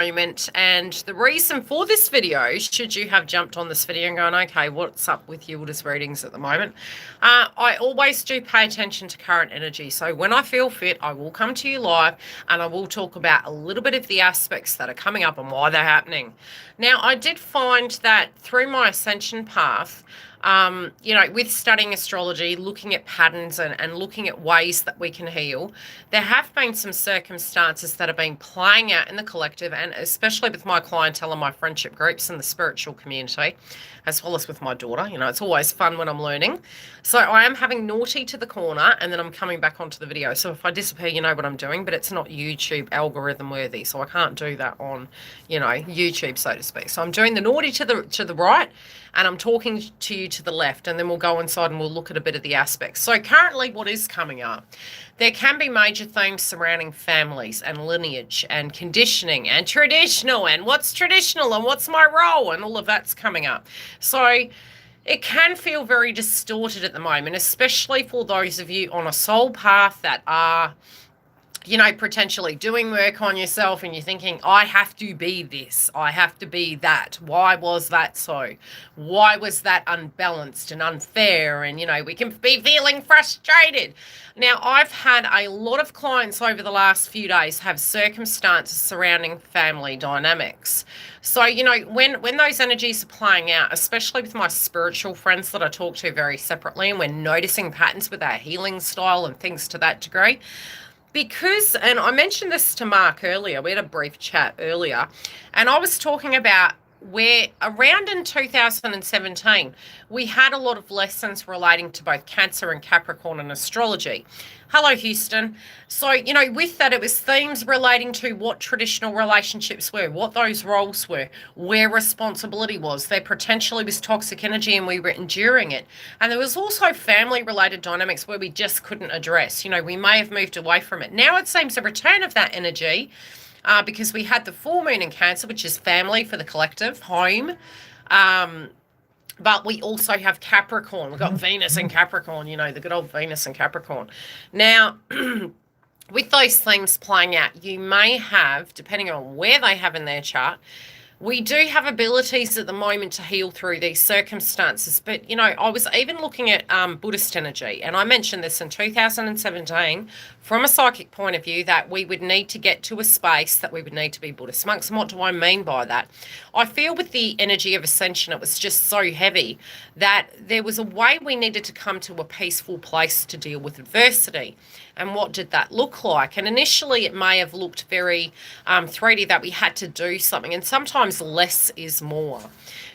moment, and the reason for this video, should you have jumped on this video and going, okay, what's up with YILDIZ readings at the moment, I always do pay attention to current energy. So when I feel fit, I will come to you live and I will talk about a little bit of the aspects that are coming up and why they're happening. Now, I did find that through my ascension path, with studying astrology, looking at patterns and looking at ways that we can heal, there have been some circumstances that have been playing out in the collective, and especially with my clientele and my friendship groups and the spiritual community, as well as with my daughter. It's always fun when I'm learning. So I am having naughty to the corner, and then I'm coming back onto the video. So if I disappear, you know what I'm doing, but it's not YouTube algorithm worthy, so I can't do that on, YouTube, so to speak. So I'm doing the naughty to the right, and I'm talking to you to the left, and then we'll go inside and we'll look at a bit of the aspects. So currently what is coming up, there can be major themes surrounding families and lineage and conditioning and traditional and what's traditional and what's my role, and all of that's coming up. So it can feel very distorted at the moment, especially for those of you on a soul path that are potentially doing work on yourself, and you're thinking, I have to be this, I have to be that. Why was that so? Why was that unbalanced and unfair? And, we can be feeling frustrated. Now, I've had a lot of clients over the last few days have circumstances surrounding family dynamics. So, when those energies are playing out, especially with my spiritual friends that I talk to very separately, and we're noticing patterns with our healing style and things to that degree, because, and I mentioned this to Mark earlier, we had a brief chat earlier, and I was talking about where around in 2017, we had a lot of lessons relating to both Cancer and Capricorn and astrology. Hello, Houston. So, with that, it was themes relating to what traditional relationships were, what those roles were, where responsibility was. There potentially was toxic energy and we were enduring it. And there was also family-related dynamics where we just couldn't address. We may have moved away from it. Now it seems a return of that energy, because we had the full moon in Cancer, which is family for the collective, home. But we also have Capricorn. We've got Venus in Capricorn, the good old Venus in Capricorn. Now, with those themes playing out, you may have, depending on where they have in their chart, we do have abilities at the moment to heal through these circumstances. But, I was even looking at Buddhist energy, and I mentioned this in 2017 from a psychic point of view, that we would need to get to a space that we would need to be Buddhist monks. And what do I mean by that? I feel with the energy of ascension, it was just so heavy that there was a way we needed to come to a peaceful place to deal with adversity. And what did that look like? And initially it may have looked very 3D, that we had to do something, and sometimes less is more.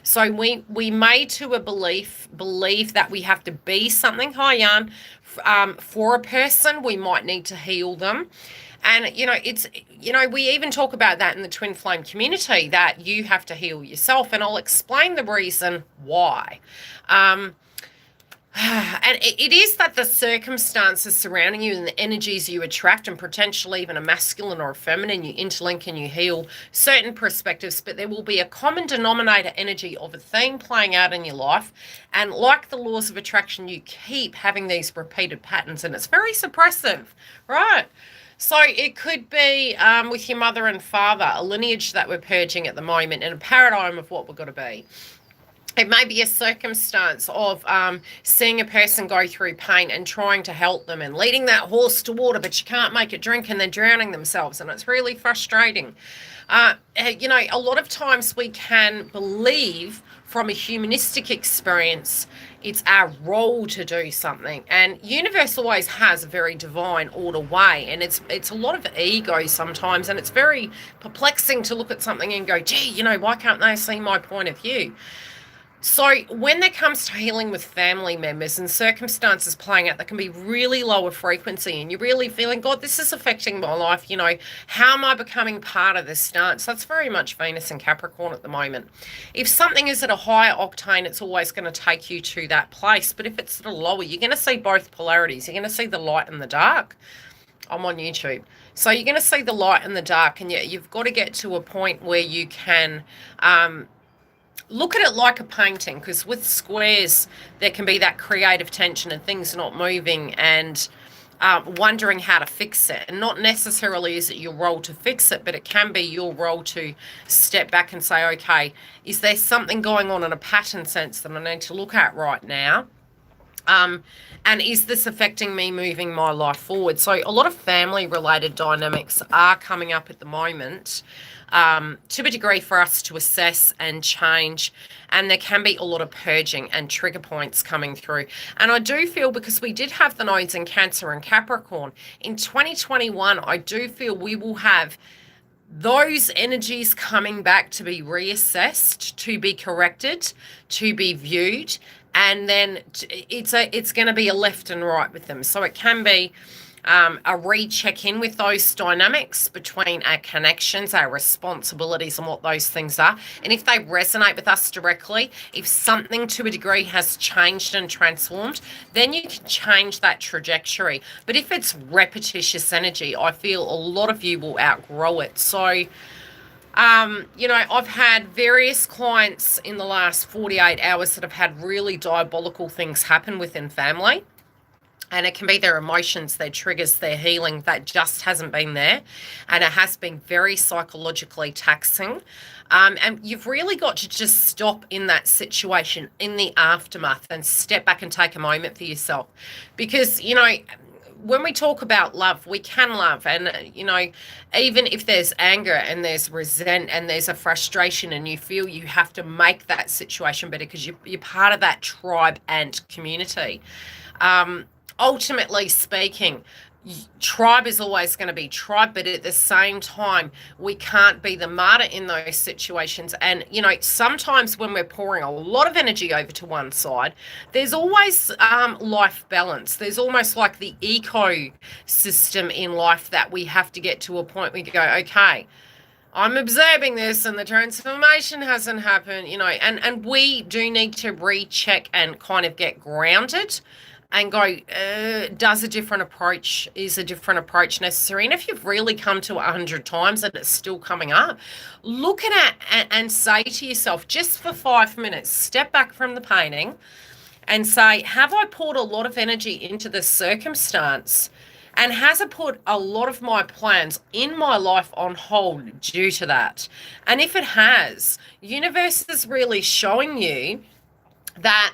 So we may to a believe that we have to be something. Hi, Jan. For a person, we might need to heal them. And, we even talk about that in the twin flame community, that you have to heal yourself. And I'll explain the reason why. And it is that the circumstances surrounding you and the energies you attract, and potentially even a masculine or a feminine, you interlink and you heal certain perspectives, but there will be a common denominator energy of a theme playing out in your life. And like the laws of attraction, you keep having these repeated patterns, and it's very suppressive, right? So it could be with your mother and father, a lineage that we're purging at the moment, and a paradigm of what we're going to be. It may be a circumstance of seeing a person go through pain and trying to help them and leading that horse to water, but you can't make it drink and they're drowning themselves, and it's really frustrating. A lot of times we can believe from a humanistic experience it's our role to do something, and universe always has a very divine order way, and it's a lot of ego sometimes, and it's very perplexing to look at something and go, gee, why can't they see my point of view? So when it comes to healing with family members and circumstances playing out that can be really lower frequency, and you're really feeling, God, this is affecting my life, how am I becoming part of this dance? That's very much Venus and Capricorn at the moment. If something is at a higher octane, it's always going to take you to that place. But if it's at a lower, you're going to see both polarities. You're going to see the light and the dark. I'm on YouTube. So you're going to see the light and the dark, and you've got to get to a point where you can look at it like a painting, because with squares there can be that creative tension and things not moving, and wondering how to fix it. And not necessarily is it your role to fix it, but it can be your role to step back and say, okay, is there something going on in a pattern sense that I need to look at right now? And is this affecting me moving my life forward? So a lot of family related dynamics are coming up at the moment, to a degree, for us to assess and change. And there can be a lot of purging and trigger points coming through. And I do feel, because we did have the nodes in Cancer and Capricorn, in 2021, I do feel we will have those energies coming back to be reassessed, to be corrected, to be viewed. And then it's going to be a left and right with them. So it can be a recheck in with those dynamics between our connections, our responsibilities, and what those things are. And if they resonate with us directly, if something to a degree has changed and transformed, then you can change that trajectory. But if it's repetitious energy, I feel a lot of you will outgrow it. So I've had various clients in the last 48 hours that have had really diabolical things happen within family. And it can be their emotions, their triggers, their healing that just hasn't been there. And it has been very psychologically taxing. And you've really got to just stop in that situation, in the aftermath, and step back and take a moment for yourself. Because, when we talk about love, we can love. And, even if there's anger and there's resent and there's a frustration and you feel you have to make that situation better because you're part of that tribe and community. Ultimately speaking, tribe is always going to be tribe, but at the same time, we can't be the martyr in those situations. And, sometimes when we're pouring a lot of energy over to one side, there's always life balance. There's almost like the ecosystem in life that we have to get to a point where we go, okay, I'm observing this and the transformation hasn't happened, and we do need to recheck and kind of get grounded and go, is a different approach necessary? And if you've really come to 100 times and it's still coming up, look at it and say to yourself, just for 5 minutes, step back from the painting and say, have I poured a lot of energy into this circumstance? And has it put a lot of my plans in my life on hold due to that? And if it has, universe is really showing you that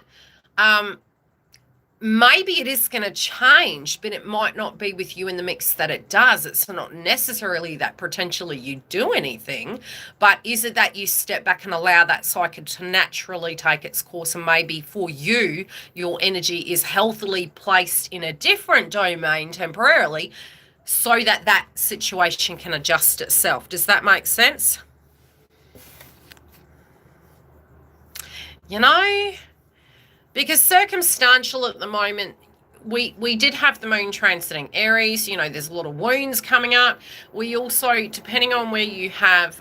maybe it is going to change, but it might not be with you in the mix that it does. It's not necessarily that potentially you do anything, but is it that you step back and allow that cycle to naturally take its course? And maybe for you, your energy is healthily placed in a different domain temporarily so that that situation can adjust itself. Does that make sense? Because circumstantial at the moment, we did have the moon transiting Aries. There's a lot of wounds coming up. We also, depending on where you have,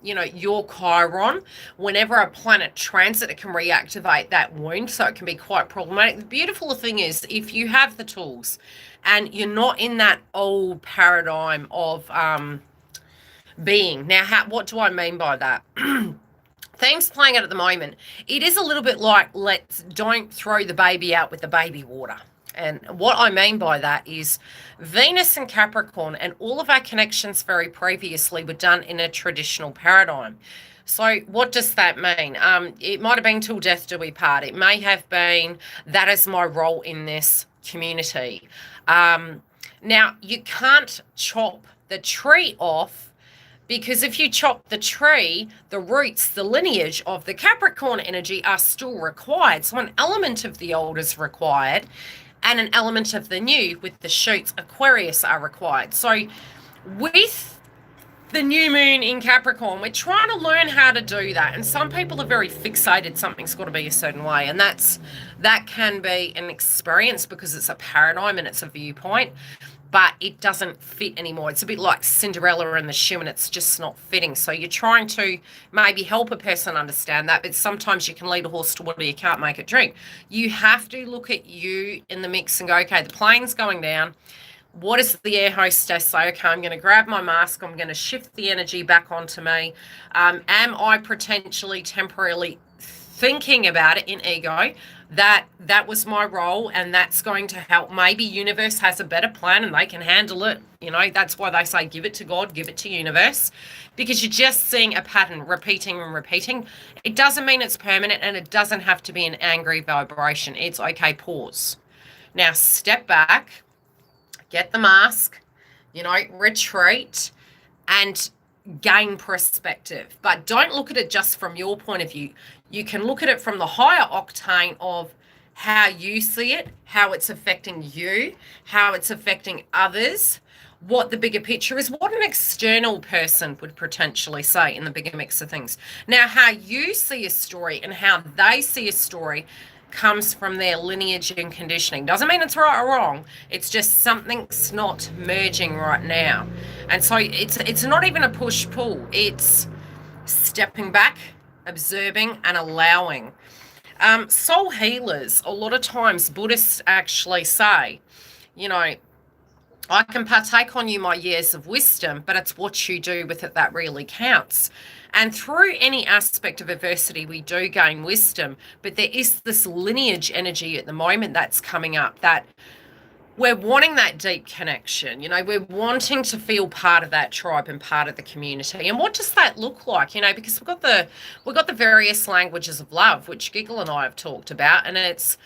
your Chiron, whenever a planet transit, it can reactivate that wound. So it can be quite problematic. The beautiful thing is, if you have the tools and you're not in that old paradigm of being. Now, what do I mean by that? Themes playing out at the moment, it is a little bit like, don't throw the baby out with the baby water. And what I mean by that is Venus and Capricorn and all of our connections very previously were done in a traditional paradigm. So what does that mean? It might have been till death do we part. It may have been that is my role in this community. Now, you can't chop the tree off, because if you chop the tree, the roots, the lineage of the Capricorn energy are still required. So an element of the old is required and an element of the new with the shoots, Aquarius, are required. So with the new moon in Capricorn, we're trying to learn how to do that. And some people are very fixated, something's got to be a certain way. And that can be an experience because it's a paradigm and it's a viewpoint, but it doesn't fit anymore. It's a bit like Cinderella and the shoe, and it's just not fitting. So you're trying to maybe help a person understand that, but sometimes you can lead a horse to water, you can't make it drink. You have to look at you in the mix and go, okay, the plane's going down. What does the air hostess say? Okay, I'm going to grab my mask. I'm going to shift the energy back onto me. Am I potentially temporarily thinking about it in ego, that was my role, and that's going to help. Maybe universe has a better plan and they can handle it. You know, that's why they say give it to God, give it to universe, because you're just seeing a pattern repeating and repeating. It doesn't mean it's permanent, and it doesn't have to be an angry vibration. It's okay, pause. Now step back, get the mask, you know, retreat and gain perspective. But don't look at it just from your point of view. You can look at it from the higher octane of how you see it, how it's affecting you, how it's affecting others, what the bigger picture is, what an external person would potentially say in the bigger mix of things. Now, how you see a story and how they see a story comes from their lineage and conditioning. Doesn't mean it's right or wrong. It's just something's not merging right now. And so it's not even a push-pull. It's stepping back, observing and allowing. Soul healers, a lot of times Buddhists actually say, you know, I can partake on you my years of wisdom, but it's what you do with it that really counts. And through any aspect of adversity, we do gain wisdom, but there is this lineage energy at the moment that's coming up, that we're wanting that deep connection. You know, we're wanting to feel part of that tribe and part of the community. And what does that look like? You know, because we've got the various languages of love, which Giggle and I have talked about, and it's,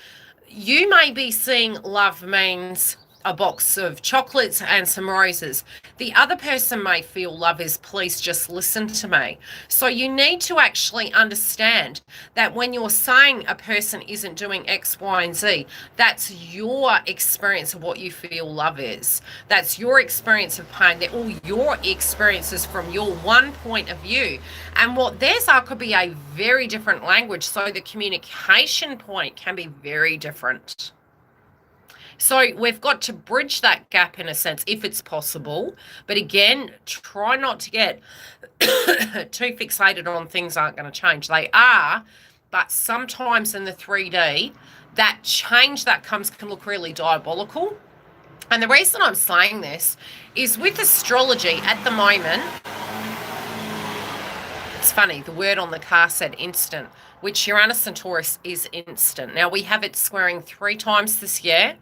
you may be seeing love means a box of chocolates and some roses. The other person may feel love is, please just listen to me. So you need to actually understand that when you're saying a person isn't doing X, Y, and Z, that's your experience of what you feel love is. That's your experience of pain. They're all your experiences from your one point of view. And what theirs are could be a very different language. So the communication point can be very different. So we've got to bridge that gap in a sense, if it's possible. But again, try not to get too fixated on things aren't going to change. They are, but sometimes in the 3D, that change that comes can look really diabolical. And the reason I'm saying this is with astrology at the moment, it's funny, the word on the car said instant, which Uranus and Taurus is instant. Now, we have it squaring 3 times this year.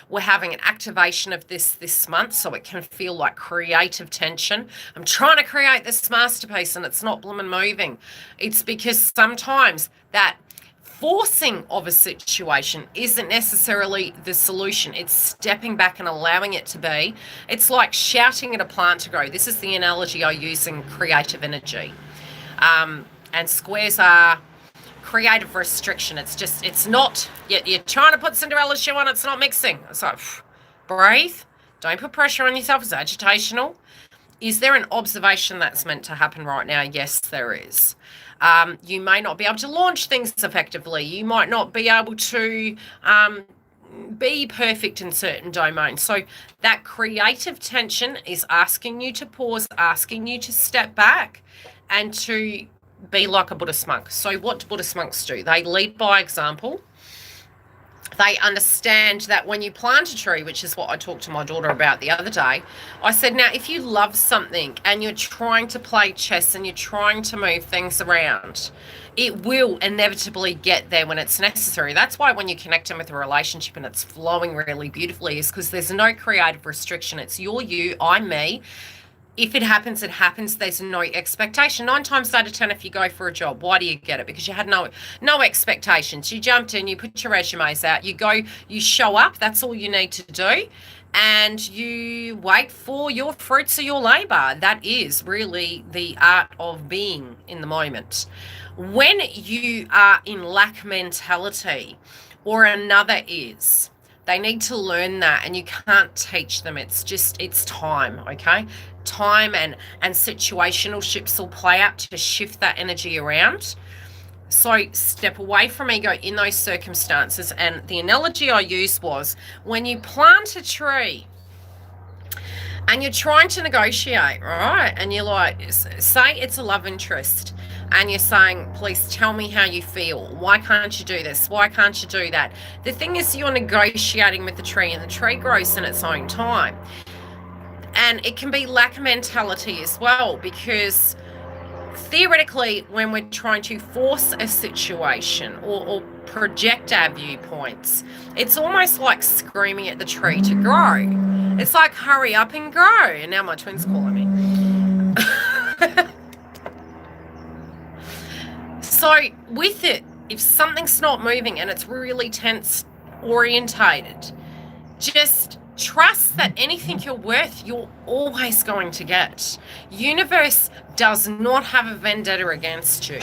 We're having an activation of this month, so it can feel like creative tension. I'm trying to create this masterpiece, and it's not blooming moving. It's because sometimes that forcing of a situation isn't necessarily the solution. It's stepping back and allowing it to be. It's like shouting at a plant to grow. This is the analogy I use in creative energy. And squares are creative restriction. It's just, it's not, you're trying to put Cinderella's shoe on, it's not mixing. It's like, breathe, don't put pressure on yourself. It's agitational. Is there an observation that's meant to happen right now? Yes, there is. You may not be able to launch things effectively. You might not be able to be perfect in certain domains. So that creative tension is asking you to pause, asking you to step back and to be like a Buddhist monk. So what do Buddhist monks do? They lead by example. They understand that when you plant a tree, which is what I talked to my daughter about the other day, I said, now, if you love something and you're trying to play chess and you're trying to move things around, it will inevitably get there when it's necessary. That's why when you connect in with a relationship and it's flowing really beautifully, is because there's no creative restriction. It's you're you, I'm me. If it happens, it happens. There's no expectation. 9 times out of 10, if you go for a job, why do you get it? Because you had no expectations. You jumped in, you put your resumes out, you go, you show up. That's all you need to do. And you wait for your fruits of your labor. That is really the art of being in the moment. When you are in lack mentality, or another is, they need to learn that, and you can't teach them. It's just, it's time, okay? Time and situational shifts will play out to shift that energy around. So step away from ego in those circumstances. And the analogy I used was when you plant a tree and you're trying to negotiate, right? And you're like, say it's a love interest, and you're saying, please tell me how you feel. Why can't you do this? Why can't you do that? The thing is, you're negotiating with the tree, and the tree grows in its own time. And it can be lack mentality as well, because theoretically, when we're trying to force a situation or project our viewpoints, it's almost like screaming at the tree to grow. It's like, hurry up and grow. And now my twin's calling me. So with it, if something's not moving and it's really tense orientated, just trust that anything you're worth, you're always going to get. Universe does not have a vendetta against you.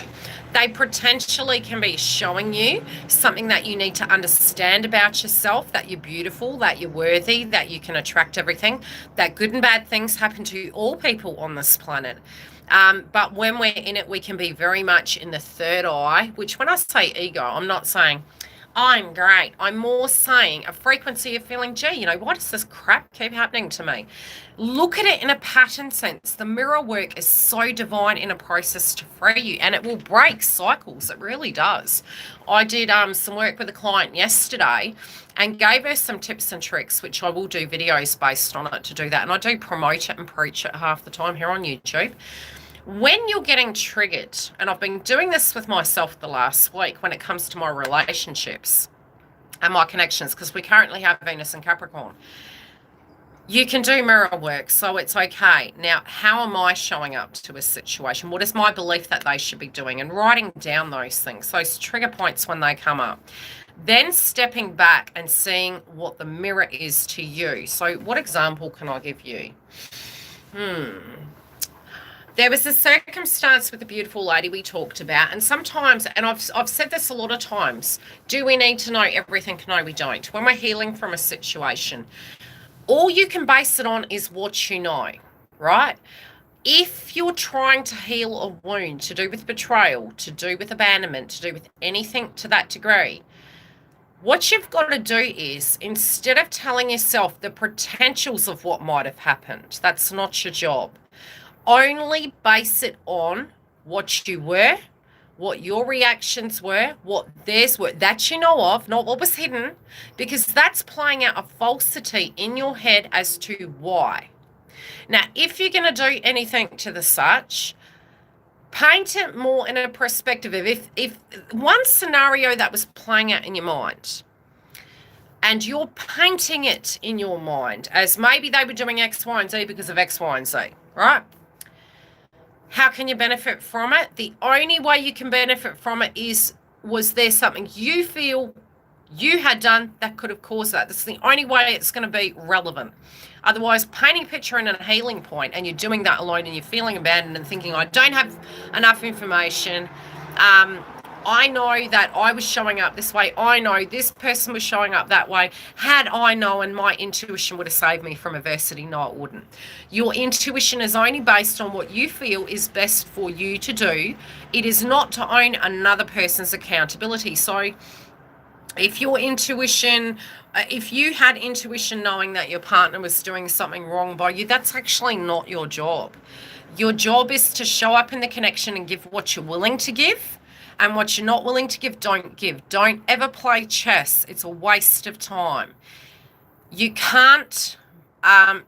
They potentially can be showing you something that you need to understand about yourself, that you're beautiful, that you're worthy, that you can attract everything, that good and bad things happen to all people on this planet. But when we're in it, we can be very much in the third eye, which when I say ego, I'm not saying I'm great. I'm more saying a frequency of feeling, gee, you know, why does this crap keep happening to me? Look at it in a pattern sense. The mirror work is so divine in a process to free you, and it will break cycles. It really does. I did some work with a client yesterday and gave her some tips and tricks, which I will do videos based on it to do that. And I do promote it and preach it half the time here on YouTube. When you're getting triggered, and I've been doing this with myself the last week when it comes to my relationships and my connections, because we currently have Venus and Capricorn, you can do mirror work, so it's okay. Now, how am I showing up to a situation? What is my belief that they should be doing? And writing down those things, those trigger points when they come up. Then stepping back and seeing what the mirror is to you. So what example can I give you? There was a circumstance with a beautiful lady we talked about, and sometimes, and I've said this a lot of times, do we need to know everything? No, we don't. When we're healing from a situation, all you can base it on is what you know, right? If you're trying to heal a wound to do with betrayal, to do with abandonment, to do with anything to that degree, what you've got to do is, instead of telling yourself the potentials of what might have happened, that's not your job. Only base it on what you were, what your reactions were, what theirs were, that you know of, not what was hidden, because that's playing out a falsity in your head as to why. Now, if you're going to do anything to the such, paint it more in a perspective of if one scenario that was playing out in your mind, and you're painting it in your mind as maybe they were doing X, Y, and Z because of X, Y, and Z, right? How can you benefit from it? The only way you can benefit from it is, was there something you feel you had done that could have caused that? That's the only way it's going to be relevant. Otherwise, painting a picture in a healing point and you're doing that alone and you're feeling abandoned and thinking, I don't have enough information. I know that I was showing up this way. I know this person was showing up that way. Had I known, my intuition would have saved me from adversity. No, it wouldn't. Your intuition is only based on what you feel is best for you to do. It is not to own another person's accountability. So if your intuition, if you had intuition knowing that your partner was doing something wrong by you, that's actually not your job. Your job is to show up in the connection and give what you're willing to give. And what you're not willing to give, don't give. Don't ever play chess. It's a waste of time. You can't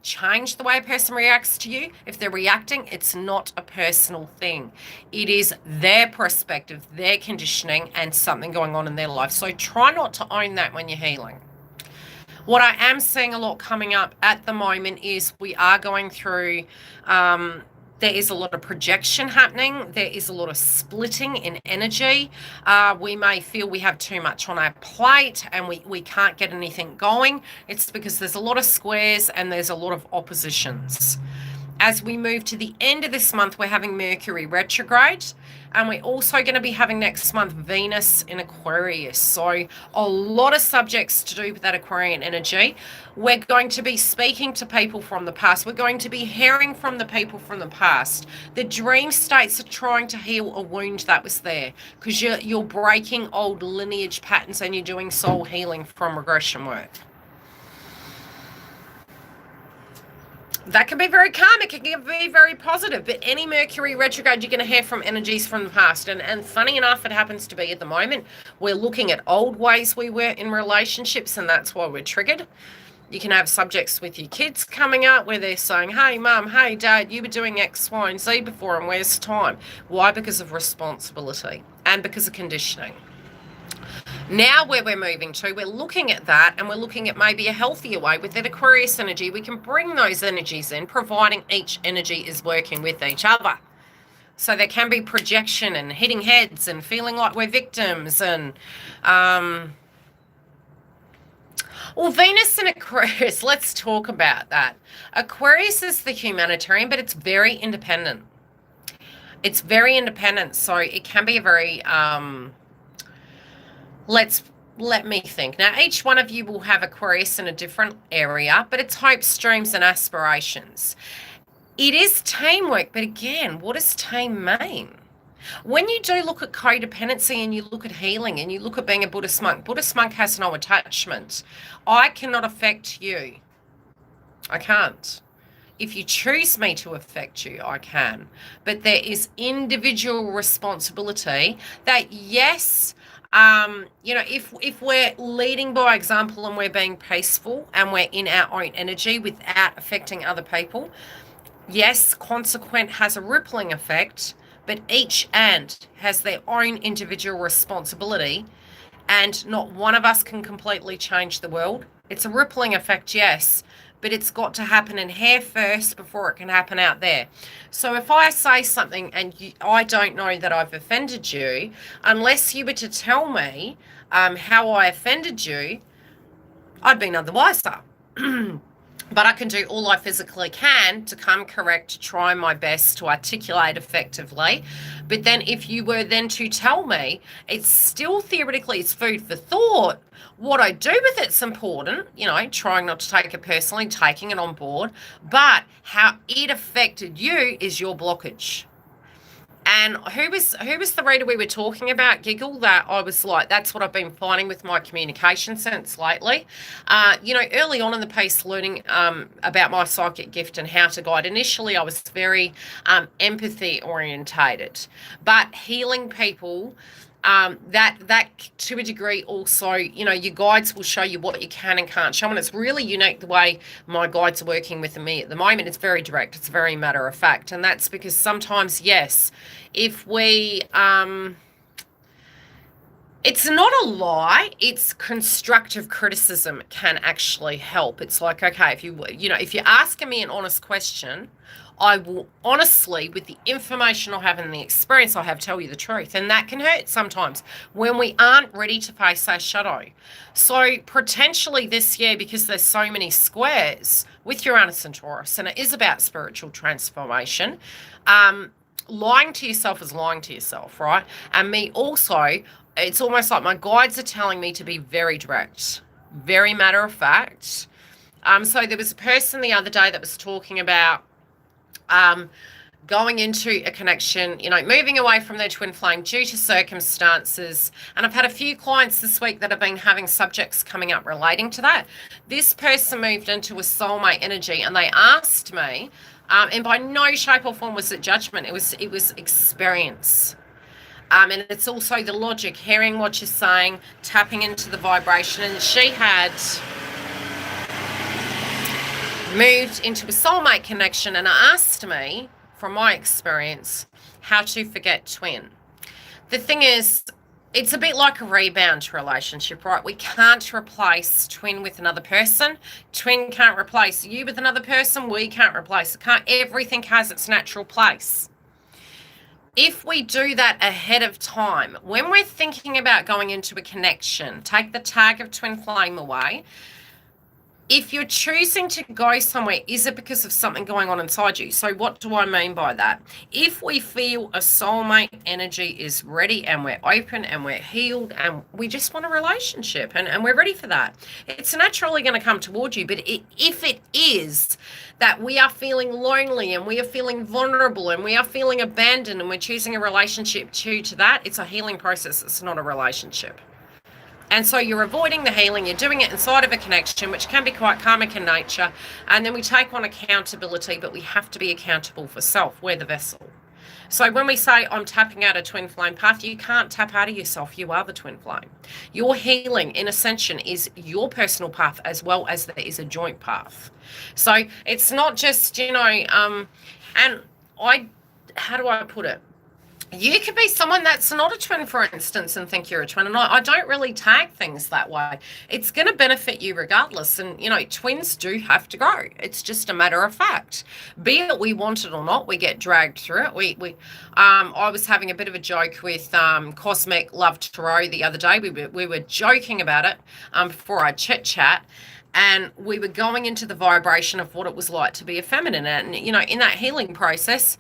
change the way a person reacts to you. If they're reacting, it's not a personal thing. It is their perspective, their conditioning, and something going on in their life. So try not to own that when you're healing. What I am seeing a lot coming up at the moment is we are going through... there is a lot of projection happening. There is a lot of splitting in energy. We may feel we have too much on our plate and we can't get anything going. It's because there's a lot of squares and there's a lot of oppositions. As we move to the end of this month, we're having Mercury retrograde, and we're also going to be having next month Venus in Aquarius. So a lot of subjects to do with that Aquarian energy. We're going to be speaking to people from the past. We're going to be hearing from the people from the past. The dream states are trying to heal a wound that was there, because you're breaking old lineage patterns and you're doing soul healing from regression work. That can be very karmic, it can be very positive, but any Mercury retrograde, you're going to hear from energies from the past. And funny enough, it happens to be at the moment, we're looking at old ways we were in relationships, and that's why we're triggered. You can have subjects with your kids coming up where they're saying, hey, mum, hey, dad, you were doing X, Y, and Z before, and where's time? Why? Because of responsibility and because of conditioning. Now where we're moving to, we're looking at that, and we're looking at maybe a healthier way with that Aquarius energy. We can bring those energies in, providing each energy is working with each other. So there can be projection and hitting heads and feeling like we're victims and... Well, Venus in Aquarius, let's talk about that. Aquarius is the humanitarian, but it's very independent. It's very independent, so it can be a very, let me think. Now, each one of you will have Aquarius in a different area, but it's hopes, dreams, and aspirations. It is teamwork, but again, what does team mean? When you do look at codependency and you look at healing and you look at being a Buddhist monk has no attachment. I cannot affect you. I can't. If you choose me to affect you, I can. But there is individual responsibility that, yes, if we're leading by example and we're being peaceful and we're in our own energy without affecting other people, yes, consequent has a rippling effect. But each ant has their own individual responsibility, and not one of us can completely change the world. It's a rippling effect, yes, but it's got to happen in here first before it can happen out there. So if I say something and I don't know that I've offended you, unless you were to tell me how I offended you, I'd be none the wiser. But I can do all I physically can to come correct, to try my best to articulate effectively. But then if you were then to tell me, it's still theoretically, it's food for thought. What I do with it's important, trying not to take it personally, taking it on board. But how it affected you is your blockage. And who was the reader we were talking about, Giggle, that I was like, that's what I've been finding with my communication sense lately. Early on in the piece, learning about my psychic gift and how to guide. Initially, I was very empathy orientated, but healing people, that to a degree also, your guides will show you what you can and can't show. And it's really unique the way my guides are working with me at the moment. It's very direct. It's very matter of fact. And that's because sometimes, yes, if we, it's not a lie, it's constructive criticism can actually help. It's like, okay, if you're asking me an honest question, I will honestly, with the information I have and the experience I have, tell you the truth. And that can hurt sometimes when we aren't ready to face our shadow. So potentially this year, because there's so many squares with Uranus and Taurus, and it is about spiritual transformation, lying to yourself is lying to yourself, right? And me also, it's almost like my guides are telling me to be very direct, very matter of fact. So there was a person the other day that was talking about going into a connection, moving away from their twin flame due to circumstances. And I've had a few clients this week that have been having subjects coming up relating to that. This person moved into a soulmate energy, and they asked me, and by no shape or form was it judgment. It was experience. And it's also the logic, hearing what you're saying, tapping into the vibration. And she had moved into a soulmate connection and asked me, from my experience, how to forget twin. The thing is, it's a bit like a rebound relationship, right? We can't replace twin with another person. Twin can't replace you with another person. We can't replace it. Everything has its natural place. If we do that ahead of time, when we're thinking about going into a connection, take the tag of twin flame away. If you're choosing to go somewhere, is it because of something going on inside you? So what do I mean by that? If we feel a soulmate energy is ready and we're open and we're healed and we just want a relationship and we're ready for that, it's naturally going to come toward you. But if it is that we are feeling lonely and we are feeling vulnerable and we are feeling abandoned and we're choosing a relationship to that, it's a healing process. It's not a relationship. And so you're avoiding the healing, you're doing it inside of a connection, which can be quite karmic in nature. And then we take on accountability, but we have to be accountable for self. We're the vessel. So when we say I'm tapping out a twin flame path, you can't tap out of yourself. You are the twin flame. Your healing in ascension is your personal path as well as there is a joint path. So it's not just, and how do I put it? You could be someone that's not a twin, for instance, and think you're a twin. And I don't really tag things that way. It's going to benefit you regardless. And, twins do have to grow. It's just a matter of fact. Be it we want it or not, we get dragged through it. I was having a bit of a joke with Cosmic Love Tarot the other day. We were joking about it before our chit-chat. And we were going into the vibration of what it was like to be a feminine. And, in that healing process,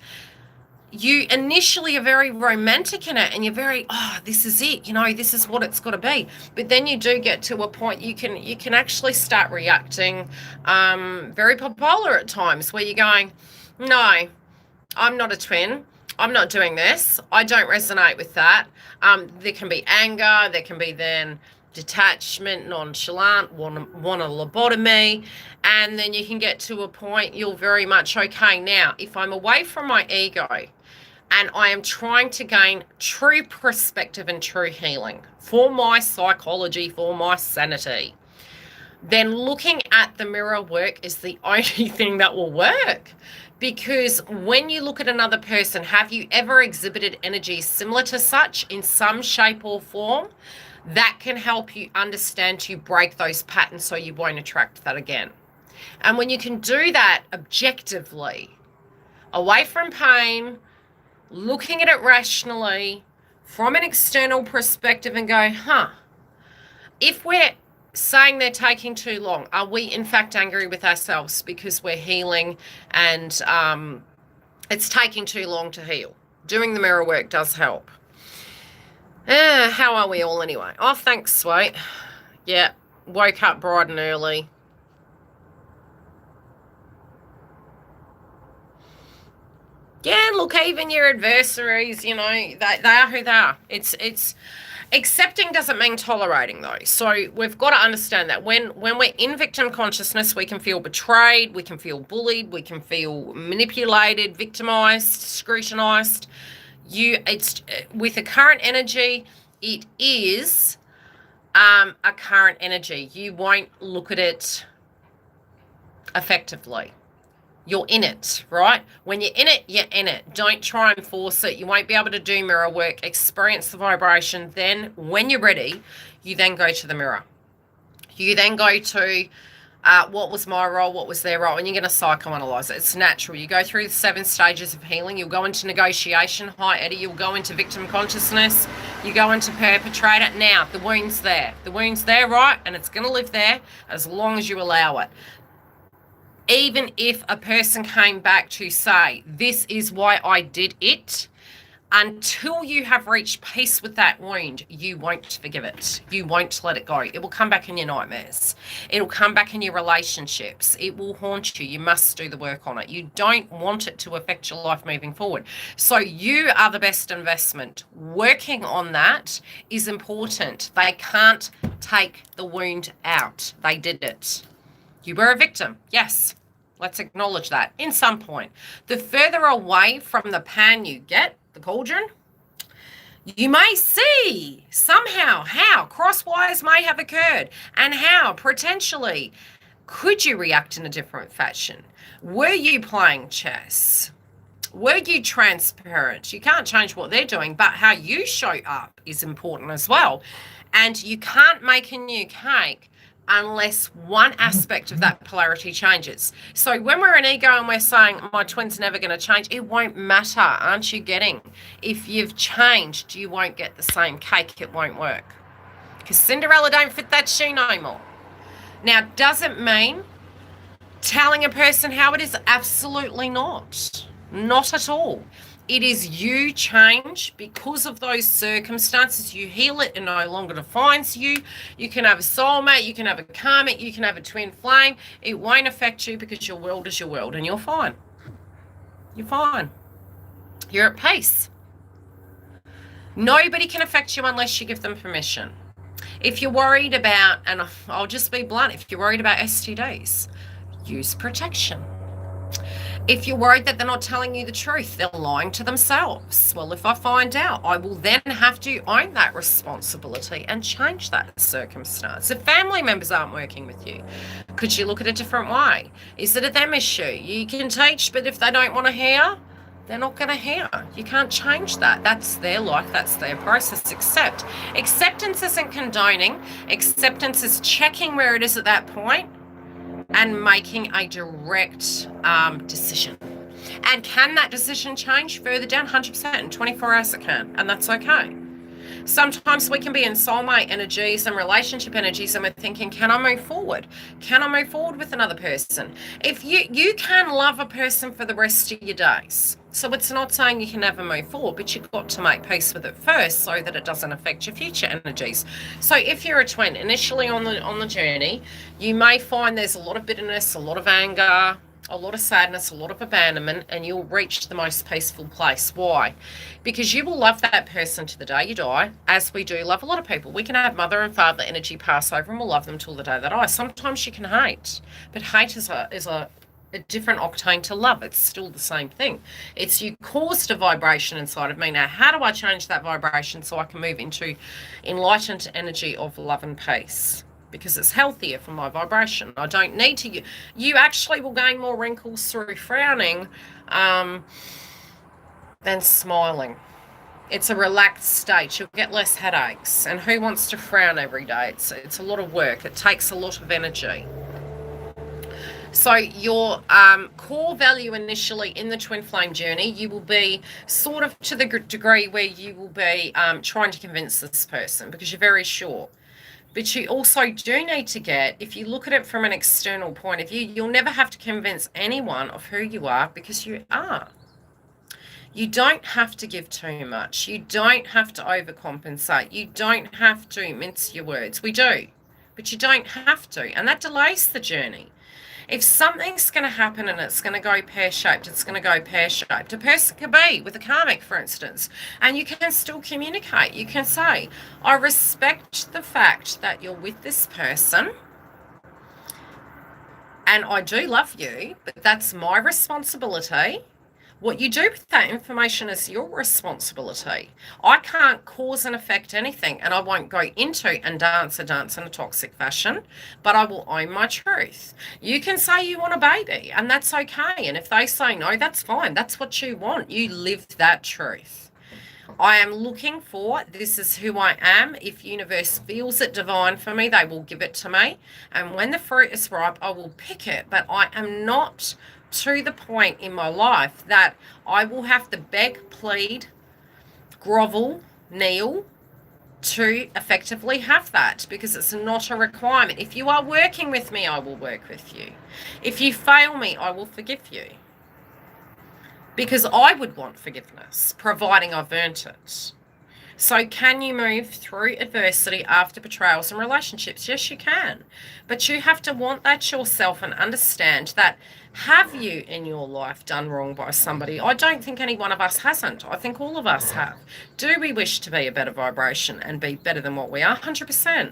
you initially are very romantic in it and you're very, this is it, this is what it's got to be. But then you do get to a point you can actually start reacting very bipolar at times where you're going, no, I'm not a twin. I'm not doing this. I don't resonate with that. There can be anger. There can be then detachment, nonchalant, want a lobotomy, and then you can get to a point you're very much okay. Now, if I'm away from my ego and I am trying to gain true perspective and true healing for my psychology, for my sanity, then looking at the mirror work is the only thing that will work. Because when you look at another person, have you ever exhibited energy similar to such in some shape or form? That can help you understand to break those patterns so you won't attract that again. And when you can do that objectively, away from pain, looking at it rationally, from an external perspective and go, if we're saying they're taking too long, are we in fact angry with ourselves because we're healing and it's taking too long to heal? Doing the mirror work does help. How are we all anyway? Oh, thanks, sweet. Yeah, woke up bright and early. Yeah, look, even your adversaries, they are who they are. It's accepting doesn't mean tolerating, though. So we've got to understand that when we're in victim consciousness, we can feel betrayed, we can feel bullied, we can feel manipulated, victimized, scrutinized. It's with a current energy, it is a current energy. You won't look at it effectively. You're in it, right? When you're in it, you're in it. Don't try and force it. You won't be able to do mirror work. Experience the vibration. Then when you're ready, you then go to the mirror. You then go to what was my role, what was their role, and you're going to psychoanalyze it. It's natural. You go through the 7 stages of healing. You'll go into negotiation. Hi, Eddie. You'll go into victim consciousness. You go into perpetrator. Now, the wound's there. The wound's there, right? And it's going to live there as long as you allow it. Even if a person came back to say, this is why I did it, until you have reached peace with that wound, you won't forgive it. You won't let it go. It will come back in your nightmares. It'll come back in your relationships. It will haunt you. You must do the work on it. You don't want it to affect your life moving forward. So you are the best investment. Working on that is important. They can't take the wound out. They did it. You were a victim. Yes. Let's acknowledge that in some point. The further away from the pan you get, the cauldron, you may see somehow how cross wires may have occurred and how potentially could you react in a different fashion. Were you playing chess? Were you transparent? You can't change what they're doing, but how you show up is important as well. And you can't make a new cake unless one aspect of that polarity changes. So when we're in ego and we're saying, my twin's never going to change, it won't matter, aren't you getting? If you've changed, you won't get the same cake, it won't work. Because Cinderella don't fit that shoe no more. Now, doesn't mean telling a person how it is, absolutely not. Not at all. It is you change because of those circumstances. You heal it, it no longer defines you. You can have a soulmate, you can have a karmic, you can have a twin flame. It won't affect you because your world is your world and you're fine. You're fine. You're at peace. Nobody can affect you unless you give them permission. If you're worried about, and I'll just be blunt, if you're worried about STDs, use protection. If you're worried that they're not telling you the truth, they're lying to themselves. Well, if I find out, I will then have to own that responsibility and change that circumstance. If family members aren't working with you, could you look at it a different way? Is it a them issue? You can teach, but if they don't want to hear, they're not going to hear. You can't change that. That's their life. That's their process. Acceptance isn't condoning. Acceptance is checking where it is at that point and making a direct decision. And can that decision change further down? 100%. In 24 hours it can, and that's okay. Sometimes we can be in soulmate energies and relationship energies and we're thinking, can I move forward? Can I move forward with another person? If you can love a person for the rest of your days. So it's not saying you can never move forward, but you've got to make peace with it first so that it doesn't affect your future energies. So if you're a twin, initially on the journey, you may find there's a lot of bitterness, a lot of anger, a lot of sadness, a lot of abandonment, and you'll reach the most peaceful place. Why? Because you will love that person to the day you die, as we do love a lot of people. We can have mother and father energy pass over and we'll love them till the day they die. Sometimes you can hate, but hate is a different octane to love. It's still the same thing. It's you caused a vibration inside of me. Now, how do I change that vibration so I can move into enlightened energy of love and peace? Because it's healthier for my vibration. I don't need to. You actually will gain more wrinkles through frowning than smiling. It's a relaxed state. You'll get less headaches. And who wants to frown every day? It's a lot of work. It takes a lot of energy. So your core value initially in the twin flame journey, you will be sort of to the degree where you will be trying to convince this person because you're very sure. But you also do need to get, if you look at it from an external point of view, you'll never have to convince anyone of who you are because you are. You don't have to give too much. You don't have to overcompensate. You don't have to mince your words. We do, but you don't have to. And that delays the journey. If something's going to happen and it's going to go pear-shaped, it's going to go pear-shaped. A person could be with a karmic, for instance, and you can still communicate. You can say, I respect the fact that you're with this person and I do love you, but that's my responsibility. What you do with that information is your responsibility. I can't cause and affect anything, and I won't go into and dance in a toxic fashion, but I will own my truth. You can say you want a baby, and that's okay. And if they say no, that's fine. That's what you want. You live that truth. I am looking for, this is who I am. If universe feels it divine for me, they will give it to me. And when the fruit is ripe, I will pick it. But I am not to the point in my life that I will have to beg, plead, grovel, kneel to effectively have that, because it's not a requirement. If you are working with me, I will work with you. If you fail me, I will forgive you. Because I would want forgiveness, providing I've earned it. So can you move through adversity after betrayals and relationships? Yes, you can. But you have to want that yourself and understand that, have you in your life done wrong by somebody? I don't think any one of us hasn't. I think all of us have. Do we wish to be a better vibration and be better than what we are? 100%.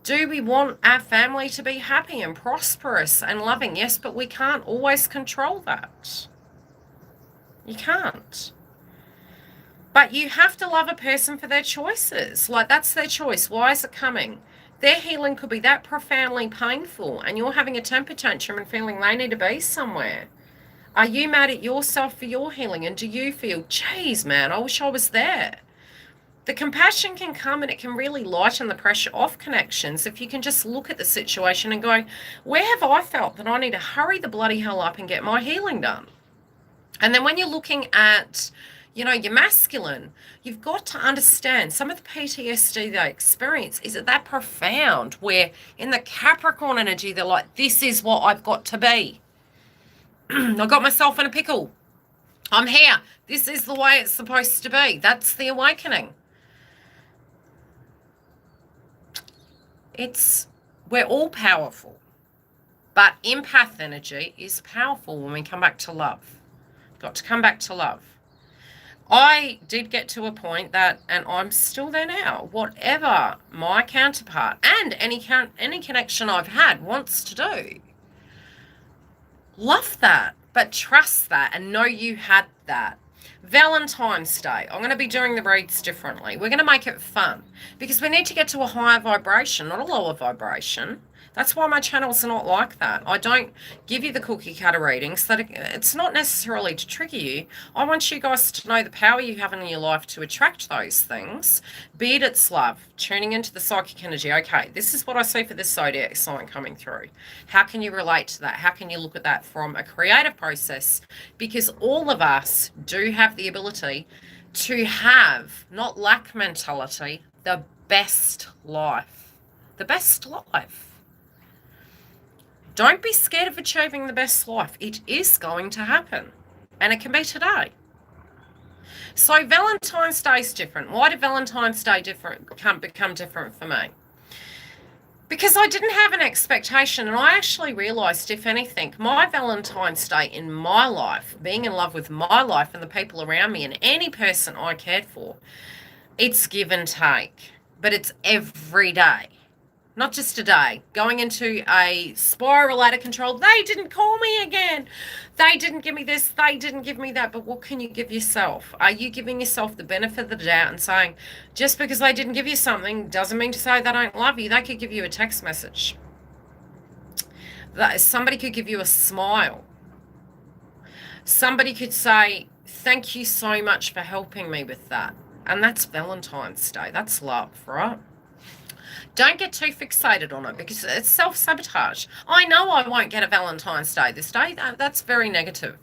Do we want our family to be happy and prosperous and loving? Yes, but we can't always control that. You can't. But you have to love a person for their choices. Like, that's their choice. Why is it coming? Their healing could be that profoundly painful, and you're having a temper tantrum and feeling they need to be somewhere. Are you mad at yourself for your healing? And do you feel, geez, man, I wish I was there? The compassion can come and it can really lighten the pressure off connections if you can just look at the situation and go, where have I felt that I need to hurry the bloody hell up and get my healing done? And then when you're looking at, your masculine, you've got to understand some of the PTSD they experience is that profound, where in the Capricorn energy, they're like, this is what I've got to be. I got myself in a pickle. I'm here. This is the way it's supposed to be. That's the awakening. We're all powerful, but empath energy is powerful when we come back to love. Got to come back to love. I did get to a point that, and I'm still there now, whatever my counterpart and any connection I've had wants to do, love that. But trust that and know you had that. Valentine's Day, I'm going to be doing the reads differently. We're going to make it fun because we need to get to a higher vibration, not a lower vibration. That's why my channels are not like that. I don't give you the cookie cutter readings. It's not necessarily to trigger you. I want you guys to know the power you have in your life to attract those things. Be it it's love, tuning into the psychic energy. Okay, this is what I see for this zodiac sign coming through. How can you relate to that? How can you look at that from a creative process? Because all of us do have the ability to have, not lack mentality, the best life. The best life. Don't be scared of achieving the best life. It is going to happen. And it can be today. So Valentine's Day is different. Why did Valentine's Day become different for me? Because I didn't have an expectation, and I actually realised, if anything, my Valentine's Day in my life, being in love with my life and the people around me and any person I cared for, it's give and take. But it's every day. Not just a day, going into a spiral out of control. They didn't call me again. They didn't give me this. They didn't give me that. But what can you give yourself? Are you giving yourself the benefit of the doubt and saying, just because they didn't give you something doesn't mean to say they don't love you. They could give you a text message. Somebody could give you a smile. Somebody could say, thank you so much for helping me with that. And that's Valentine's Day. That's love, right? Don't get too fixated on it because it's self-sabotage. I know I won't get a Valentine's Day this day. That's very negative.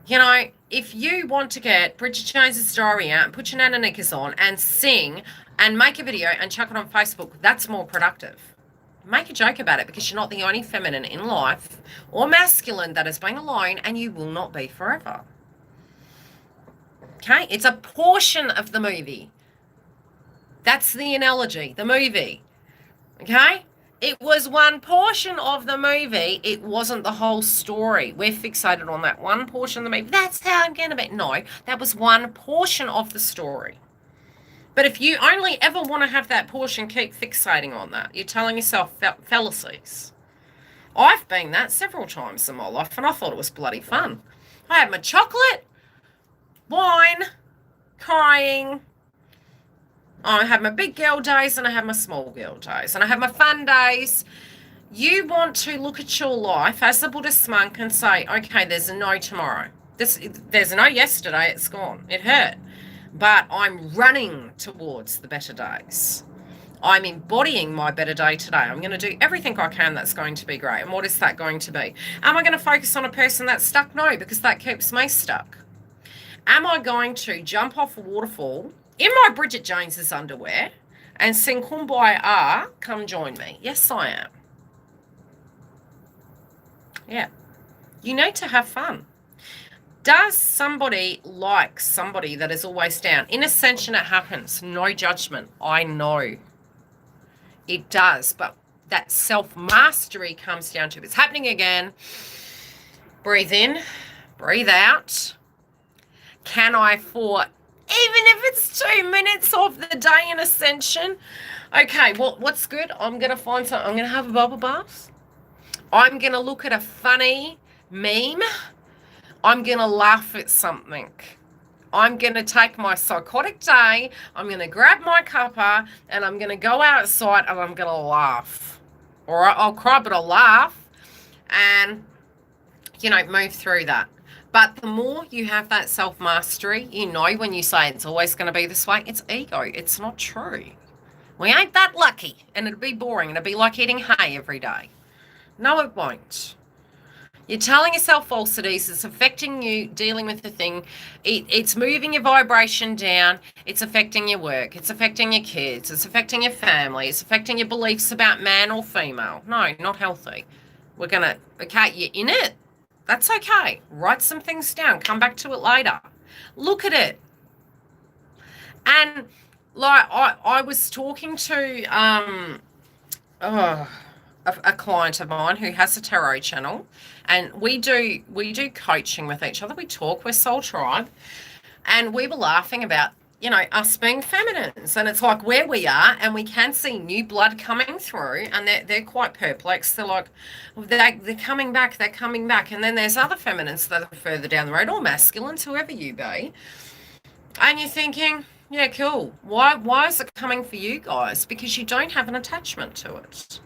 You know, if you want to get Bridget Jones's Diary out and put your nana knickers on and sing and make a video and chuck it on Facebook, that's more productive. Make a joke about it because you're not the only feminine in life or masculine that has been alone, and you will not be forever. Okay? It's a portion of the movie. That's the analogy, the movie, okay? It was one portion of the movie. It wasn't the whole story. We're fixated on that one portion of the movie. That's how I'm going to be. No, that was one portion of the story. But if you only ever want to have that portion, keep fixating on that. You're telling yourself fallacies. I've been that several times in my life, and I thought it was bloody fun. I had my chocolate, wine, crying. I have my big girl days and I have my small girl days and I have my fun days. You want to look at your life as a Buddhist monk and say, okay, there's a no tomorrow. There's a no yesterday, it's gone. It hurt. But I'm running towards the better days. I'm embodying my better day today. I'm going to do everything I can that's going to be great. And what is that going to be? Am I going to focus on a person that's stuck? No, because that keeps me stuck. Am I going to jump off a waterfall in my Bridget Jones's underwear and sing Kumbaya, come join me? Yes, I am. Yeah. You need to have fun. Does somebody like somebody that is always down? In Ascension, it happens. No judgment. I know. It does. But that self-mastery comes down to, it's happening again. Breathe in. Breathe out. Can I, for even if it's 2 minutes of the day in Ascension, okay, well, what's good? I'm going to find something. I'm going to have a bubble bath. I'm going to look at a funny meme. I'm going to laugh at something. I'm going to take my psychotic day. I'm going to grab my cuppa and I'm going to go outside and I'm going to laugh. Or I'll cry, but I'll laugh and, you know, move through that. But the more you have that self-mastery, you know when you say it's always going to be this way, it's ego. It's not true. We ain't that lucky, and it'd be boring. It'd be like eating hay every day. No, it won't. You're telling yourself falsities. It's affecting you dealing with the thing. It's moving your vibration down. It's affecting your work. It's affecting your kids. It's affecting your family. It's affecting your beliefs about man or female. No, not healthy. We're going to, okay, you're in it. That's okay. Write some things down. Come back to it later. Look at it. And like I was talking to a client of mine who has a tarot channel, and we do coaching with each other. We talk. We're Soul Tribe, and we were laughing about you know, us being feminines. And it's like where we are, and we can see new blood coming through, and they're quite perplexed. They're like, they're coming back, they're coming back. And then there's other feminines that are further down the road, or masculines, whoever you be. And you're thinking, yeah, cool. Why is it coming for you guys? Because you don't have an attachment to it.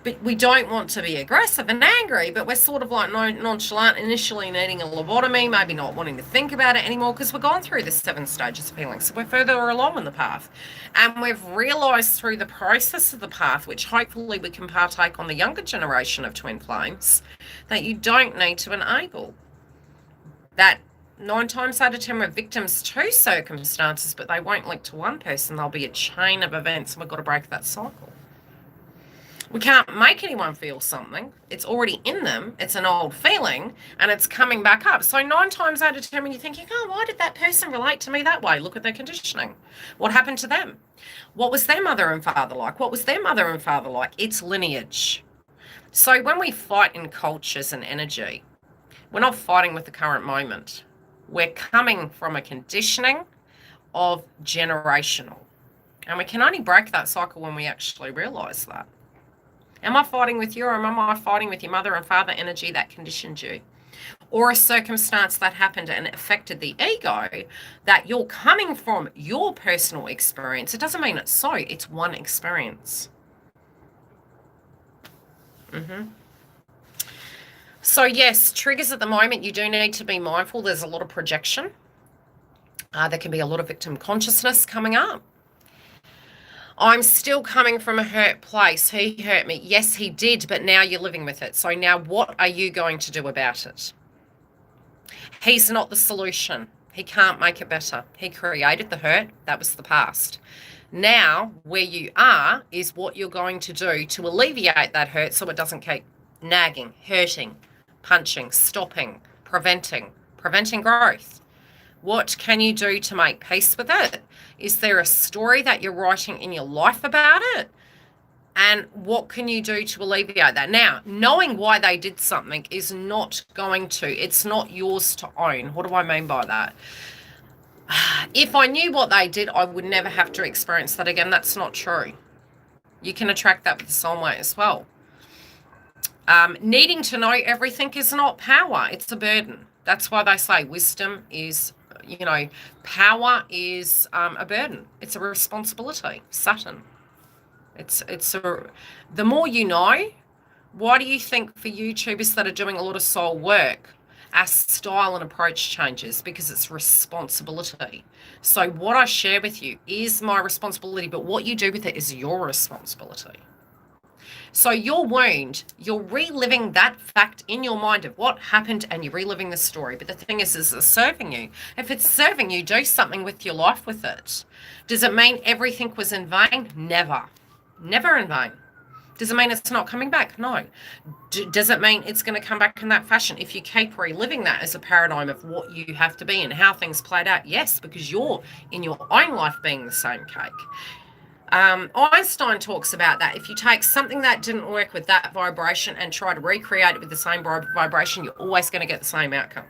But we don't want to be aggressive and angry, but we're sort of like nonchalant, initially needing a lobotomy, maybe not wanting to think about it anymore because we've gone through the 7 stages of healing. So we're further along in the path. And we've realised through the process of the path, which hopefully we can partake on the younger generation of twin flames, that you don't need to enable. That 9 times out of 10 we're victims to circumstances, but they won't link to one person. There'll be a chain of events, and we've got to break that cycle. We can't make anyone feel something. It's already in them. It's an old feeling, and it's coming back up. So 9 times out of 10 when you're thinking, oh, why did that person relate to me that way? Look at their conditioning. What happened to them? What was their mother and father like? What was their mother and father like? It's lineage. So when we fight in cultures and energy, we're not fighting with the current moment. We're coming from a conditioning of generational. And we can only break that cycle when we actually realise that. Am I fighting with you, or am I fighting with your mother and father energy that conditioned you? Or a circumstance that happened and affected the ego that you're coming from your personal experience. It doesn't mean it's so. It's one experience. So yes, triggers at the moment, you do need to be mindful. There's a lot of projection. There can be a lot of victim consciousness coming up. I'm still coming from a hurt place. He hurt me. Yes, he did, but now you're living with it. So now what are you going to do about it? He's not the solution. He can't make it better. He created the hurt. That was the past. Now, where you are is what you're going to do to alleviate that hurt so it doesn't keep nagging, hurting, punching, stopping, preventing growth. What can you do to make peace with it? Is there a story that you're writing in your life about it? And what can you do to alleviate that? Now, knowing why they did something is not going to, it's not yours to own. What do I mean by that? If I knew what they did, I would never have to experience that again. That's not true. You can attract that with the soulmate as well. Needing to know everything is not power. It's a burden. That's why they say wisdom is, you know, power is a burden. It's a responsibility. Saturn. The more you know. Why do you think for YouTubers that are doing a lot of soul work, our style and approach changes? Because it's responsibility. So what I share with you is my responsibility, but what you do with it is your responsibility. So your wound, you're reliving that fact in your mind of what happened, and you're reliving the story. But the thing is it's serving you. If it's serving you, do something with your life with it. Does it mean everything was in vain? Never. Never in vain. Does it mean it's not coming back? No. Does it mean it's going to come back in that fashion if you keep reliving that as a paradigm of what you have to be and how things played out? Yes, because you're in your own life being the same cake. Einstein talks about that. If you take something that didn't work with that vibration and try to recreate it with the same vibration, you're always going to get the same outcome.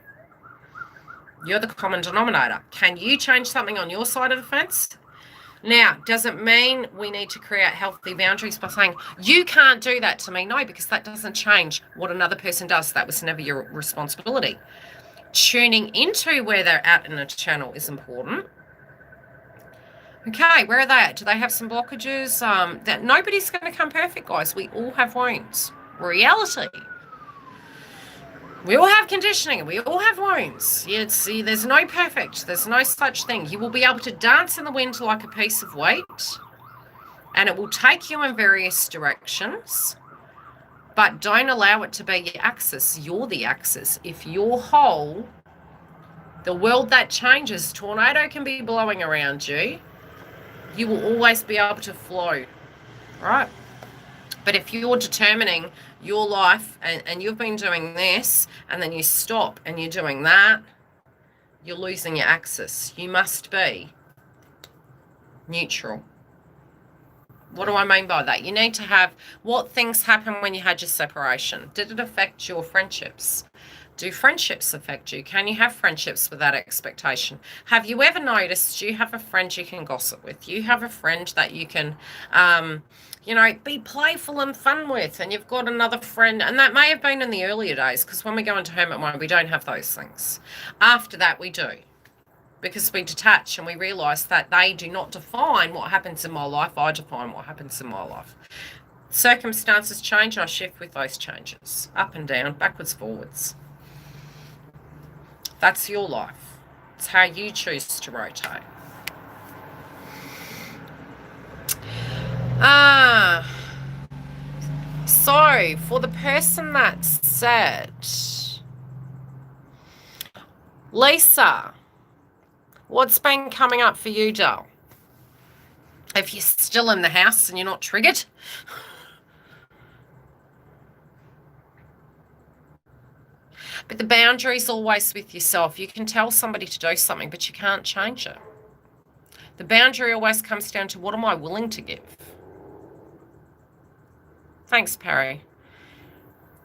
You're the common denominator. Can you change something on your side of the fence? Now, does it mean we need to create healthy boundaries by saying, you can't do that to me? No, because that doesn't change what another person does. That was never your responsibility. Tuning into where they're at in a channel is important. Okay, where are they at? Do they have some blockages? That nobody's going to come perfect, guys. We all have wounds. Reality. We all have conditioning. We all have wounds. See, there's no perfect. There's no such thing. You will be able to dance in the wind like a piece of wheat, and it will take you in various directions, but don't allow it to be your axis. You're the axis. If you're whole, the world that changes, tornado can be blowing around you. You will always be able to flow, right? But if you're determining your life and you've been doing this and then you stop and you're doing that, you're losing your axis. You must be neutral. What do I mean by that? You need to have, what things happened when you had your separation? Did it affect your friendships? Do friendships affect you? Can you have friendships without expectation? Have you ever noticed you have a friend you can gossip with? You have a friend that you can, be playful and fun with, and you've got another friend, and that may have been in the earlier days, because when we go into hermit mode, we don't have those things. After that, we do, because we detach and we realize that they do not define what happens in my life. I define what happens in my life. Circumstances change, I shift with those changes, up and down, backwards, forwards. That's your life. It's how you choose to rotate. So for the person that said, Lisa, what's been coming up for you, doll? If you're still in the house and you're not triggered. But the boundary is always with yourself. You can tell somebody to do something, but you can't change it. The boundary always comes down to, what am I willing to give? Thanks, Perry.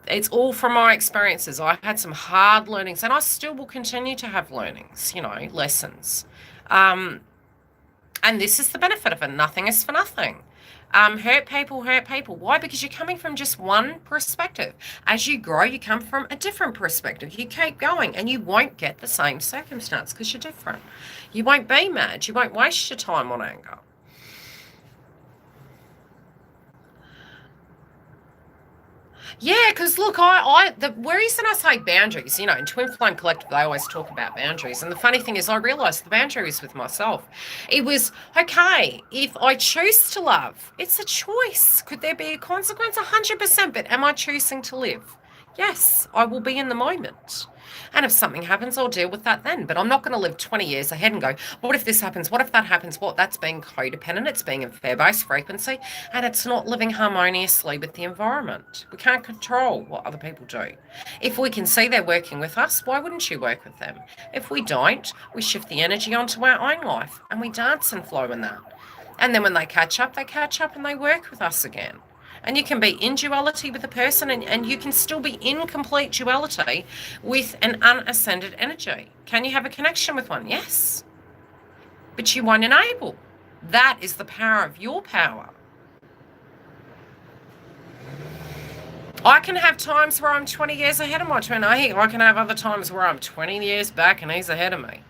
It's all from my experiences. I had some hard learnings, and I still will continue to have learnings, lessons. And this is the benefit of it. Nothing is for nothing. Hurt people. Why? Because you're coming from just one perspective. As you grow, you come from a different perspective. You keep going, and you won't get the same circumstance because you're different. You won't be mad. You won't waste your time on anger. Yeah, because look, the reason I say boundaries, in Twin Flame Collective, they always talk about boundaries. And the funny thing is, I realised the boundary was with myself. It was, okay, if I choose to love, it's a choice. Could there be a consequence? 100%. But am I choosing to live? Yes, I will be in the moment. And if something happens, I'll deal with that then. But I'm not going to live 20 years ahead and go, what if this happens? What if that happens? What? That's being codependent. It's being in fear-based frequency. And it's not living harmoniously with the environment. We can't control what other people do. If we can see they're working with us, why wouldn't you work with them? If we don't, we shift the energy onto our own life and we dance and flow in that. And then when they catch up and they work with us again. And you can be in duality with a person, and you can still be in complete duality with an unascended energy. Can you have a connection with one? Yes. But you won't enable. That is the power of your power. I can have times where I'm 20 years ahead of my twin. I can have other times where I'm 20 years back and he's ahead of me.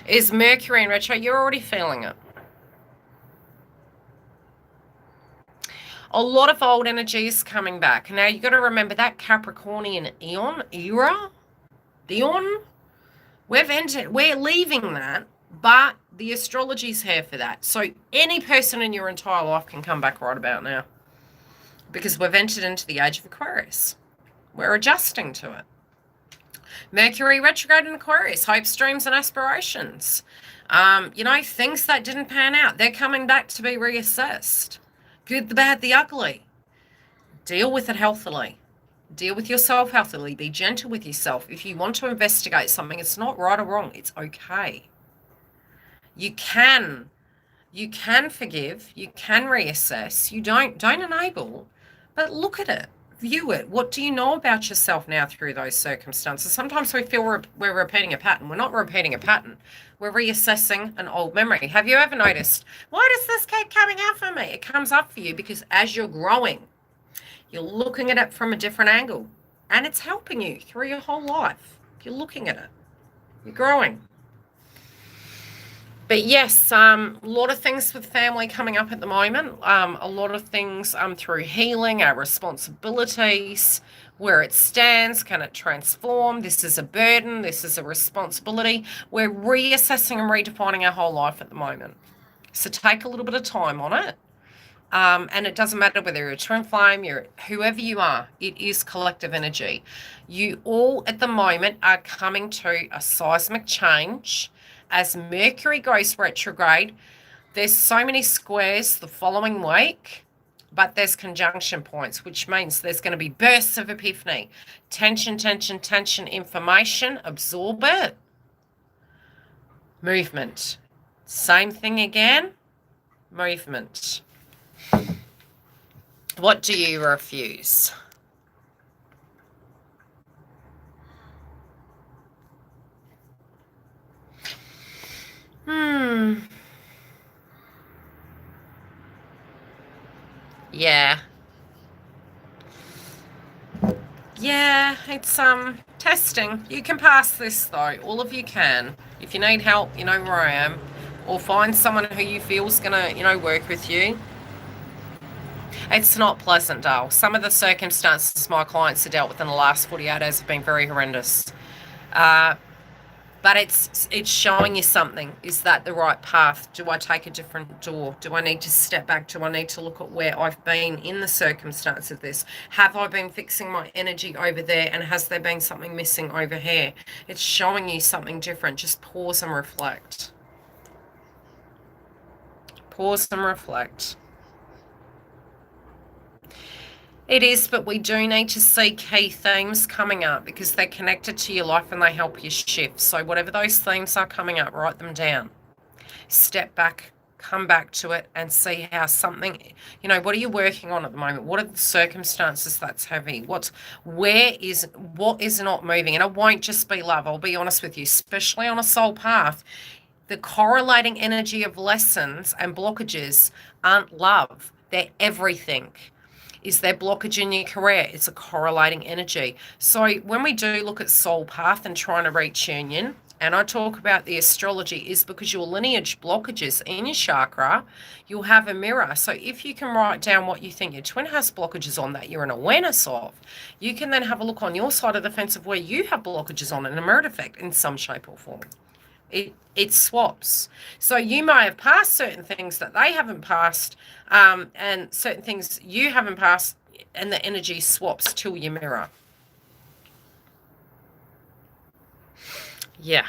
Is Mercury in retro? You're already feeling it. A lot of old energy is coming back. Now, you've got to remember that Capricornian era, we're leaving that, but the astrology's here for that. So any person in your entire life can come back right about now, because we've entered into the age of Aquarius. We're adjusting to it. Mercury retrograde in Aquarius, hopes, dreams, and aspirations. Things that didn't pan out, they're coming back to be reassessed. Good, the bad, the ugly. Deal with it healthily. Deal with yourself healthily. Be gentle with yourself. If you want to investigate something, it's not right or wrong. It's okay. You can forgive. You can reassess. You don't enable, but look at it. View it. What do you know about yourself now through those circumstances? Sometimes we feel we're repeating a pattern. We're not repeating a pattern. We're reassessing an old memory. Have you ever noticed, why does this keep coming up for me? It comes up for you because as you're growing, you're looking at it from a different angle, and it's helping you through your whole life. You're looking at it. You're growing. But yes, a lot of things with family coming up at the moment. A lot of things through healing, our responsibilities, where it stands, can it transform? This is a burden. This is a responsibility. We're reassessing and redefining our whole life at the moment. So take a little bit of time on it. And it doesn't matter whether you're a twin flame, you're whoever you are, it is collective energy. You all at the moment are coming to a seismic change. As Mercury goes retrograde, there's so many squares the following week, but there's conjunction points, which means there's going to be bursts of epiphany. Tension, information, absorb it. Movement. Same thing again, movement. What do you refuse? Hmm. Yeah. Yeah, it's testing. You can pass this though. All of you can. If you need help, you know where I am. Or find someone who you feel is gonna, work with you. It's not pleasant, Dale. Some of the circumstances my clients have dealt with in the last 48 hours have been very horrendous. Uh, but it's showing you something. Is that the right path? Do I take a different door? Do I need to step back? Do I need to look at where I've been in the circumstance of this? Have I been fixing my energy over there, and has there been something missing over here? It's showing you something different. Just pause and reflect. Pause and reflect. It is, but we do need to see key themes coming up because they're connected to your life and they help you shift. So whatever those themes are coming up, write them down. Step back, come back to it and see how something, what are you working on at the moment? What are the circumstances that's heavy? What is not moving? And it won't just be love. I'll be honest with you, especially on a soul path. The correlating energy of lessons and blockages aren't love. They're everything. Is there blockage in your career? It's a correlating energy. So when we do look at soul path and trying to reach union, and I talk about the astrology, is because your lineage blockages in your chakra, you'll have a mirror. So if you can write down what you think your twin has blockages on that you're an awareness of, you can then have a look on your side of the fence of where you have blockages on in a mirror effect in some shape or form. It swaps. So you may have passed certain things that they haven't passed, and certain things you haven't passed, and the energy swaps to your mirror. Yeah.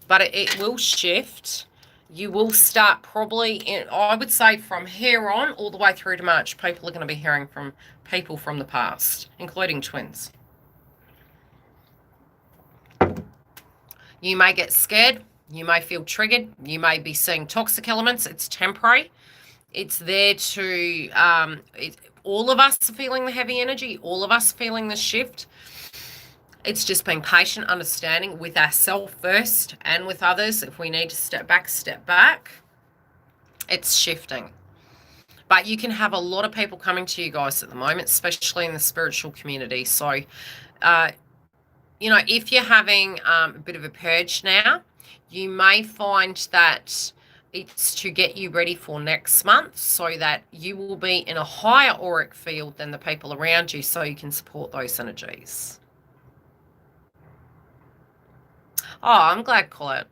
But it will shift. You will start probably, I would say from here on, all the way through to March, people are going to be hearing from people from the past, including twins. You may get scared. You may feel triggered. You may be seeing toxic elements. It's temporary. It's there to, all of us are feeling the heavy energy. All of us feeling the shift. It's just being patient, understanding with ourselves first and with others. If we need to step back, step back. It's shifting. But you can have a lot of people coming to you guys at the moment, especially in the spiritual community. So, if you're having a bit of a purge now, you may find that it's to get you ready for next month so that you will be in a higher auric field than the people around you so you can support those energies. Oh, I'm glad, Colette.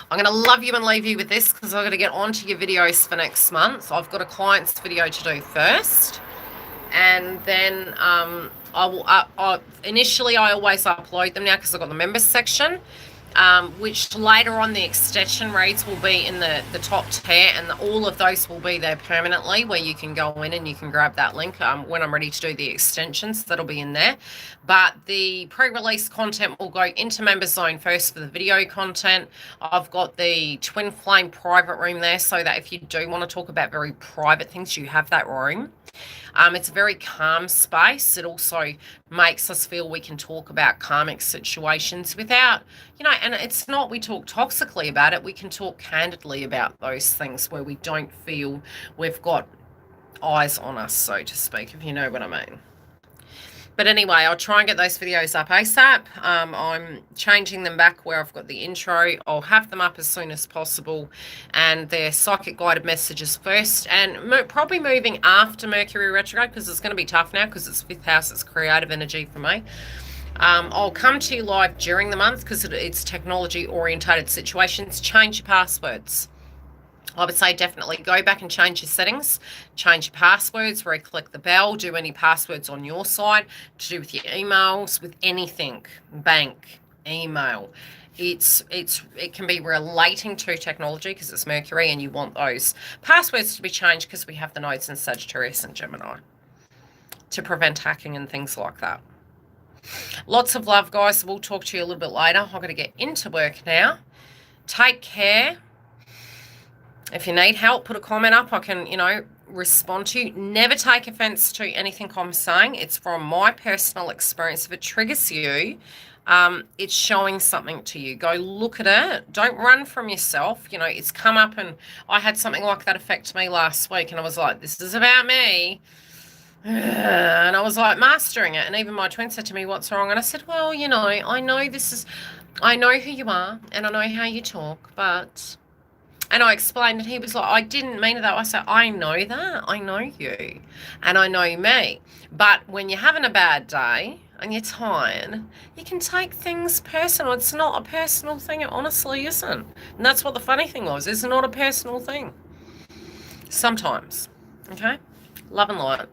I'm going to love you and leave you with this because I've got to get on to your videos for next month. I've got a client's video to do first. And then I will initially I always upload them now because I've got the members section, which later on the extension reads will be in the top tier, and all of those will be there permanently where you can go in and you can grab that link when I'm ready to do the extensions. That'll be in there. But the pre-release content will go into members zone first for the video content. I've got the twin flame private room there so that if you do want to talk about very private things, you have that room. It's a very calm space. It also makes us feel we can talk about karmic situations without, and it's not we talk toxically about it. We can talk candidly about those things where we don't feel we've got eyes on us, so to speak, if you know what I mean. But anyway, I'll try and get those videos up ASAP. I'm changing them back where I've got the intro. I'll have them up as soon as possible. And they're psychic guided messages first. And probably moving after Mercury retrograde because it's going to be tough now because it's 5th house. It's creative energy for me. I'll come to you live during the month because it's technology orientated situations. Change your passwords. I would say definitely go back and change your settings, change your passwords, click the bell, do any passwords on your side to do with your emails, with anything, bank, email. It can be relating to technology because it's Mercury and you want those passwords to be changed because we have the nodes in Sagittarius and Gemini to prevent hacking and things like that. Lots of love, guys. We'll talk to you a little bit later. I'm going to get into work now. Take care. If you need help, put a comment up. I can, respond to you. Never take offense to anything I'm saying. It's from my personal experience. If it triggers you, it's showing something to you. Go look at it. Don't run from yourself. You know, it's come up, and I had something like that affect me last week, and I was like, this is about me. And I was like mastering it. And even my twin said to me, what's wrong? And I said, well, you know, I know who you are and I know how you talk, but, and I explained, and he was like, I didn't mean it that way. I said, I know that. I know you and I know me. But when you're having a bad day and you're tired, you can take things personal. It's not a personal thing. It honestly isn't. And that's what the funny thing was. It's not a personal thing. Sometimes. Okay? Love and light.